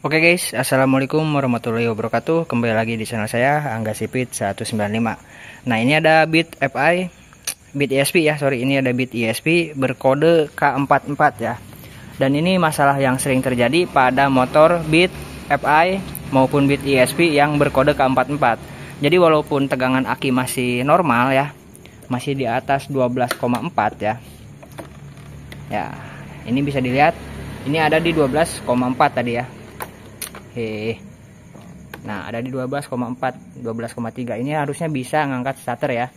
Oke guys, assalamualaikum warahmatullahi wabarakatuh. Kembali lagi di channel saya, Angga Sipit 195. Nah, ini ada bit FI, bit ESP ya, sorry, ini ada bit ESP berkode K44 ya. Dan ini masalah yang sering terjadi pada motor bit FI maupun bit ESP yang berkode K44. Jadi walaupun tegangan aki masih normal ya, masih di atas 12,4 ya. Ya, ini bisa dilihat, ini ada di 12,4 tadi ya. Nah, ada di 12,4, 12,3. Ini harusnya bisa ngangkat starter ya.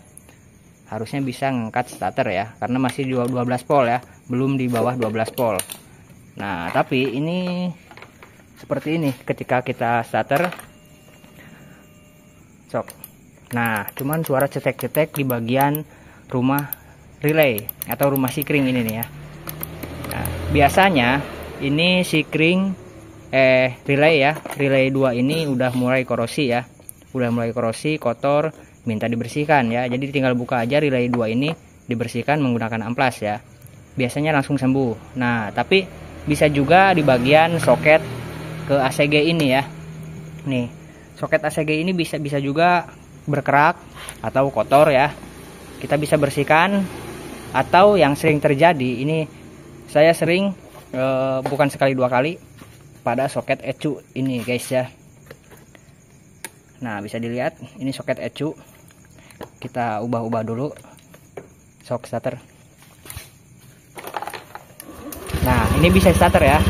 Harusnya bisa ngangkat starter ya, karena masih di 12 volt ya, belum di bawah 12 volt. Nah, tapi ini seperti ini ketika kita starter. Sok. Nah, cuman suara cetek-cetek di bagian rumah relay atau rumah sikring ini nih ya. Nah, biasanya ini sikring relay ya, relay 2 ini udah mulai korosi ya, udah mulai korosi, kotor, minta dibersihkan ya. Jadi tinggal buka aja relay 2 ini, dibersihkan menggunakan amplas ya, biasanya langsung sembuh. Nah, tapi bisa juga di bagian soket ke ACG ini ya. Nih, soket ACG ini bisa juga berkerak atau kotor ya, kita bisa bersihkan. Atau yang sering terjadi, ini saya sering bukan sekali dua kali, pada soket ECU ini guys ya. Nah, bisa dilihat ini soket ECU. Kita ubah-ubah dulu shock starter. Nah, ini bisa starter ya.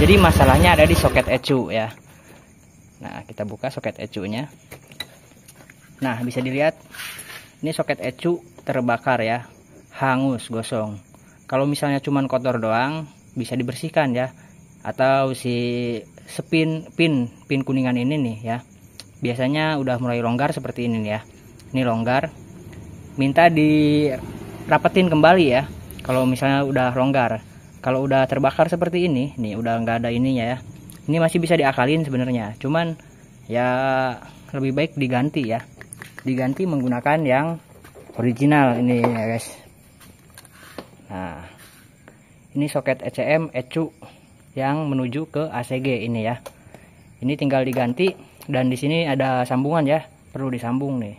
Jadi masalahnya ada di soket ECU ya. Nah, kita buka soket ECU nya. Nah, bisa dilihat ini soket ECU terbakar ya, hangus, gosong. Kalau misalnya cuman kotor doang bisa dibersihkan ya. Atau si pin kuningan ini nih ya, biasanya udah mulai longgar seperti ini nih ya. Ini longgar, minta dirapetin kembali ya kalau misalnya udah longgar. Kalau udah terbakar seperti ini nih, udah nggak ada ininya ya, ini masih bisa diakalin sebenarnya, cuman ya lebih baik diganti ya, diganti menggunakan yang original ini ya guys. Nah, ini soket ECM ECU yang menuju ke ACG ini ya. Ini tinggal diganti, dan di sini ada sambungan ya, perlu disambung nih.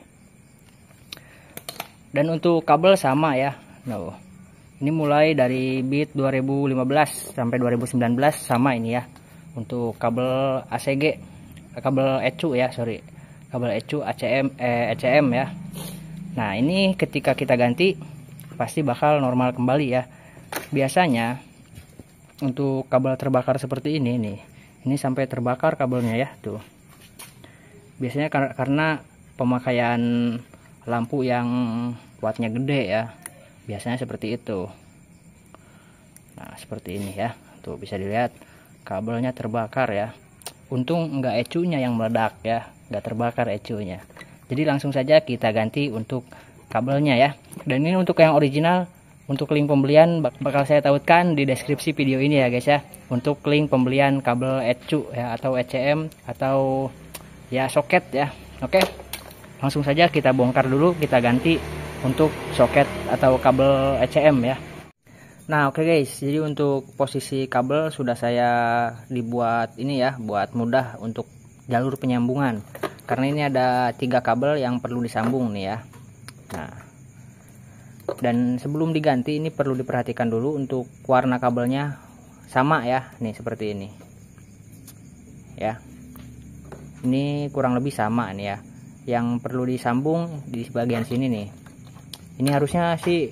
Dan untuk kabel sama ya. Nah, ini mulai dari bit 2015 sampai 2019 sama ini ya. Untuk kabel ACG, kabel ECU ya, sorry. Kabel ECU ECM ya. Nah, ini ketika kita ganti pasti bakal normal kembali ya. Biasanya untuk kabel terbakar seperti ini nih, ini sampai terbakar kabelnya ya tuh. Biasanya karena pemakaian lampu yang wattnya gede ya, biasanya seperti itu. Nah, seperti ini ya, tuh bisa dilihat kabelnya terbakar ya. Untung enggak ECU-nya yang meledak ya, enggak terbakar ECU-nya. Jadi langsung saja kita ganti untuk kabelnya ya. Dan ini untuk yang original. Untuk link pembelian bakal saya tautkan di deskripsi video ini ya guys ya. Untuk link pembelian kabel ECU ya, atau ECM atau ya soket ya. Oke, langsung saja kita bongkar dulu, kita ganti untuk soket atau kabel ECM ya. Nah, oke guys, jadi untuk posisi kabel sudah saya dibuat ini ya, buat mudah untuk jalur penyambungan. Karena ini ada 3 kabel yang perlu disambung nih ya. Nah, dan sebelum diganti ini perlu diperhatikan dulu untuk warna kabelnya sama ya, nih seperti ini ya. Ini kurang lebih sama nih ya. Yang perlu disambung di bagian sini nih, ini harusnya sih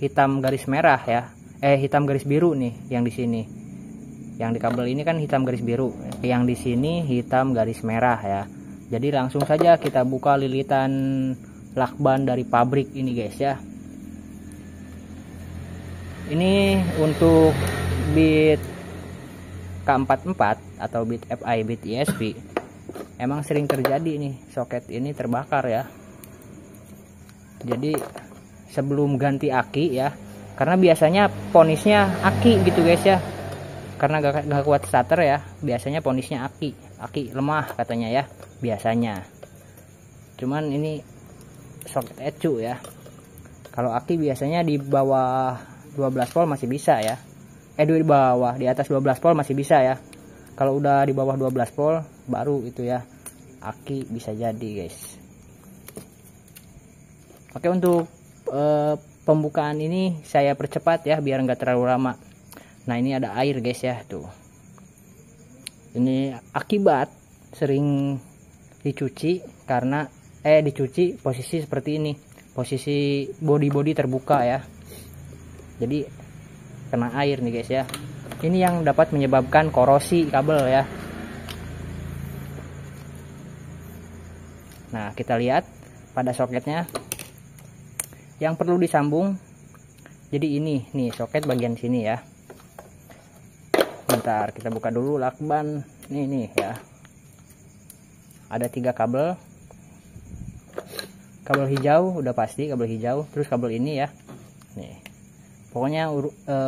hitam garis merah ya, hitam garis biru nih yang di sini. Yang di kabel ini kan hitam garis biru, yang di sini hitam garis merah ya. Jadi langsung saja kita buka lilitan lakban dari pabrik ini guys ya. Ini untuk bit K44 atau bit FI, bit ESP, emang sering terjadi nih soket ini terbakar ya. Jadi sebelum ganti aki ya, karena biasanya ponisnya aki gitu guys ya, karena gak kuat starter ya, biasanya ponisnya aki lemah katanya ya biasanya. Cuman ini soket ECU ya. Kalau aki biasanya di bawah 12 volt masih bisa ya. Di bawah, di atas 12 volt masih bisa ya. Kalau udah di bawah 12 volt baru itu ya aki bisa jadi guys. Oke, untuk pembukaan ini saya percepat ya biar nggak terlalu lama. Nah ini ada air guys ya tuh. Ini akibat sering dicuci karena dicuci posisi seperti ini, posisi body terbuka ya, jadi kena air nih guys ya. Ini yang dapat menyebabkan korosi kabel ya. Nah kita lihat pada soketnya yang perlu disambung. Jadi ini nih soket bagian sini ya. Bentar kita buka dulu lakban. Nih ya, ada 3 kabel. Kabel hijau udah pasti, kabel hijau. Terus kabel ini ya, nih pokoknya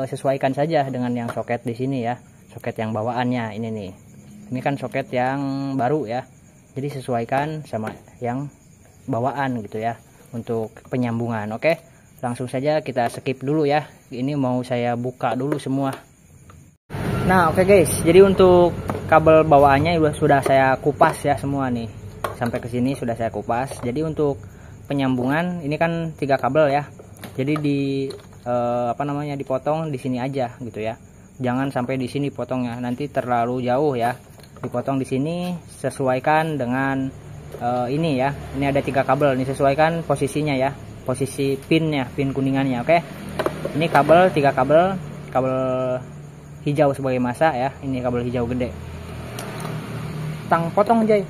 sesuaikan saja dengan yang soket di sini ya, soket yang bawaannya ini nih. Ini kan soket yang baru ya, jadi sesuaikan sama yang bawaan gitu ya untuk penyambungan. Oke, langsung saja kita skip dulu ya. Ini mau saya buka dulu semua. Nah oke guys, jadi untuk kabel bawaannya sudah saya kupas ya semua nih, sampai ke sini sudah saya kupas. Jadi untuk penyambungan ini kan 3 kabel ya, jadi dipotong di sini aja gitu ya, jangan sampai di sini potongnya, nanti terlalu jauh ya. Dipotong di sini, sesuaikan dengan ini ya, ini ada 3 kabel, ini sesuaikan posisinya ya, posisi pinnya, pin kuningannya. Oke, ini kabel 3 kabel, kabel hijau sebagai masa ya, ini kabel hijau gede. Tang potong jay,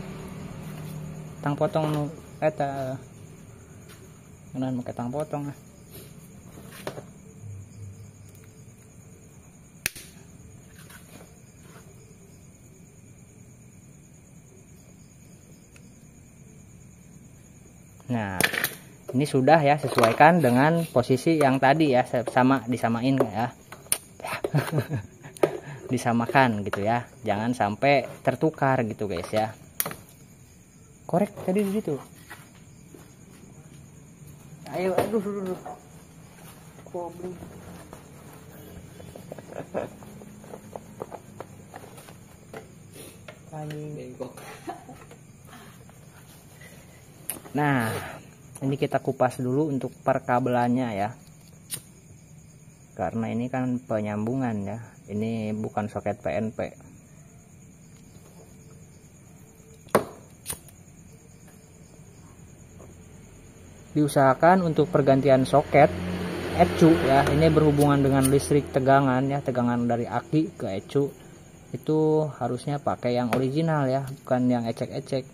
tang potong nu eta menan make tang potong. Nah ini sudah ya, sesuaikan dengan posisi yang tadi ya, sama disamain ya. Disamakan gitu ya, jangan sampai tertukar gitu guys ya. Korek tadi di situ. Ayo, aduh. Kobri. Nah, ini kita kupas dulu untuk perkabelannya ya. Karena ini kan penyambungan ya. Ini bukan soket PNP. Diusahakan untuk pergantian soket ECU ya, ini berhubungan dengan listrik tegangan ya, tegangan dari aki ke ECU itu harusnya pakai yang original ya, bukan yang ecek-ecek.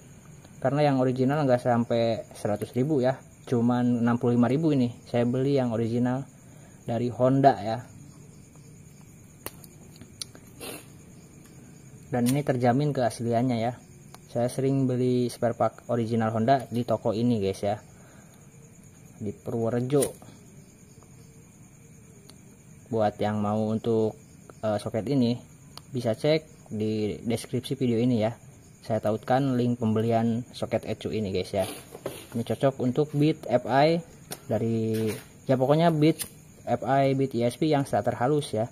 Karena yang original nggak sampai 100.000 ya, cuman 65.000 ini. Saya beli yang original dari Honda ya. Dan ini terjamin keasliannya ya. Saya sering beli spare part original Honda di toko ini guys ya, di Purworejo. Buat yang mau untuk soket ini bisa cek di deskripsi video ini ya. Saya tautkan link pembelian soket ECU ini guys ya. Ini cocok untuk bit FI dari ya, pokoknya bit FI, bit ESP yang starter halus ya.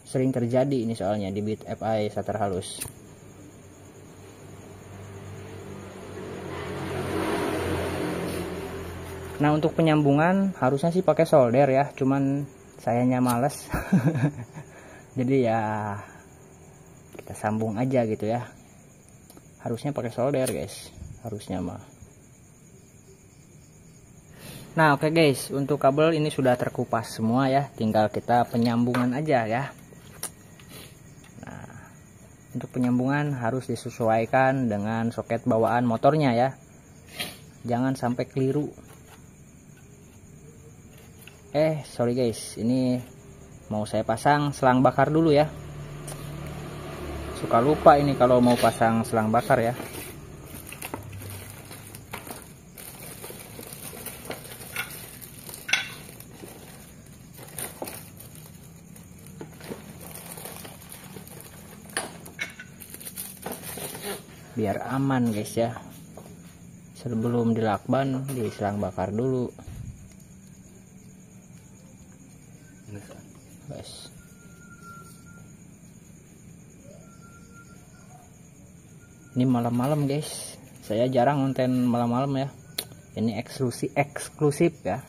Sering terjadi ini soalnya di bit FI starter halus. Nah untuk penyambungan harusnya sih pakai solder ya, cuman sayanya males. Jadi ya kita sambung aja gitu ya. Harusnya pakai solder guys, harusnya mah. Nah oke guys, untuk kabel ini sudah terkupas semua ya, tinggal kita penyambungan aja ya. Nah untuk penyambungan harus disesuaikan dengan soket bawaan motornya ya, jangan sampai keliru. Sorry guys, ini mau saya pasang selang bakar dulu ya. Suka lupa ini kalau mau pasang selang bakar ya. Biar aman guys ya. Sebelum dilakban di selang bakar dulu. Guys. Ini malam-malam guys, saya jarang konten malam-malam ya. Ini eksklusif ya.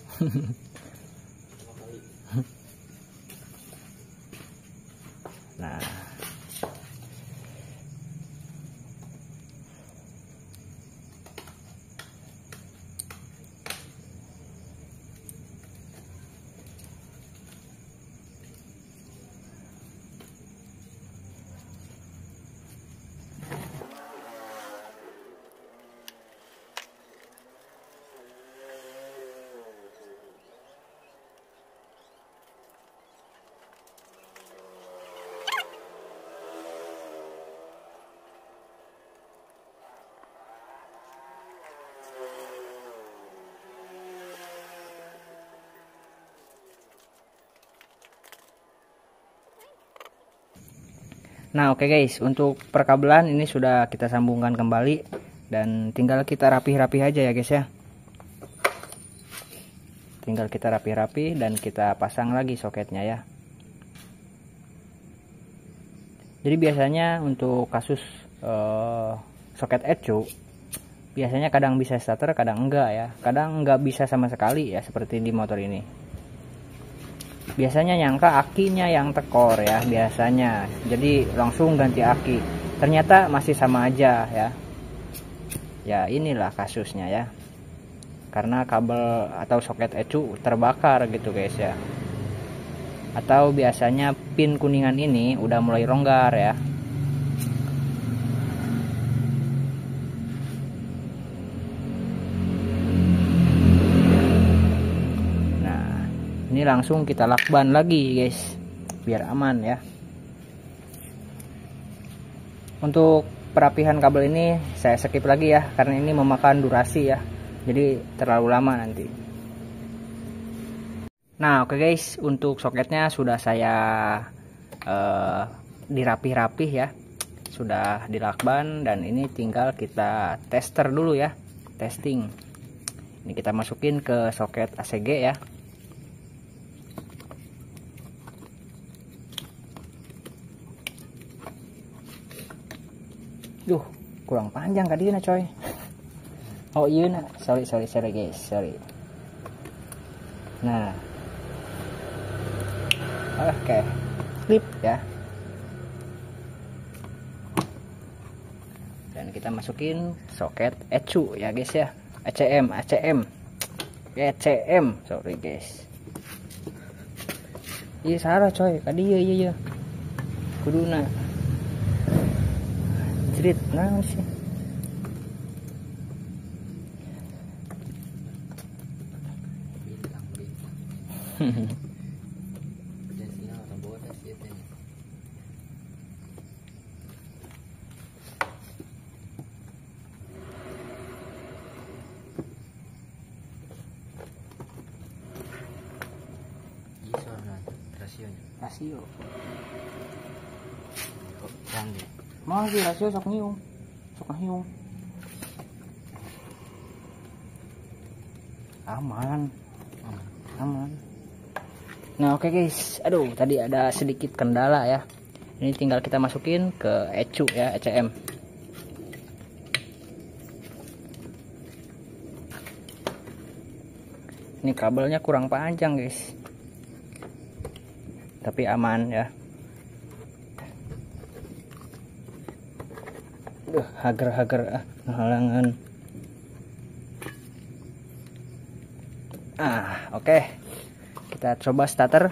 Nah, oke guys, untuk perkabelan ini sudah kita sambungkan kembali dan tinggal kita rapi-rapi aja ya guys ya. Tinggal kita rapi-rapi dan kita pasang lagi soketnya ya. Jadi biasanya untuk kasus soket ECU biasanya kadang bisa starter, kadang enggak ya. Kadang enggak bisa sama sekali ya, seperti di motor ini. Biasanya nyangka akinya yang tekor ya biasanya, jadi langsung ganti aki, ternyata masih sama aja ya. Ya inilah kasusnya ya, karena kabel atau soket ECU terbakar gitu guys ya. Atau biasanya pin kuningan ini udah mulai longgar ya. Ini langsung kita lakban lagi guys, biar aman ya. Untuk perapihan kabel ini saya skip lagi ya, karena ini memakan durasi ya, jadi terlalu lama nanti. Nah oke guys, untuk soketnya sudah saya dirapih-rapih ya, sudah dilakban, dan ini tinggal kita tester dulu ya, testing. Ini kita masukin ke soket ACG ya. Duh, kurang panjang tadi na coy. Oh iya na, sorry guys, sorry. Nah, oke, clip ya. Dan kita masukin soket ECU ya guys ya, ACM, sorry guys. Iya salah coy, tadi iya. Kuduna. Cerit, nah sih. Rasio. Masih rasio sok nyiung. Aman. Nah oke guys, aduh tadi ada sedikit kendala ya. Ini tinggal kita masukin ke ECU ya, ECM. Ini kabelnya kurang panjang guys, tapi aman ya. Hager halangan. Oke. Kita coba starter.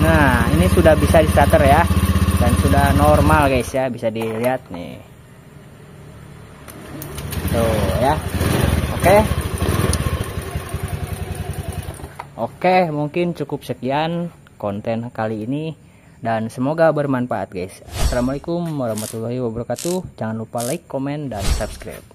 Nah, ini sudah bisa di starter ya, dan sudah normal guys ya, bisa dilihat nih. Tuh ya. Oke, mungkin cukup sekian konten kali ini. Dan semoga bermanfaat guys. Assalamualaikum warahmatullahi wabarakatuh. Jangan lupa like, komen, dan subscribe.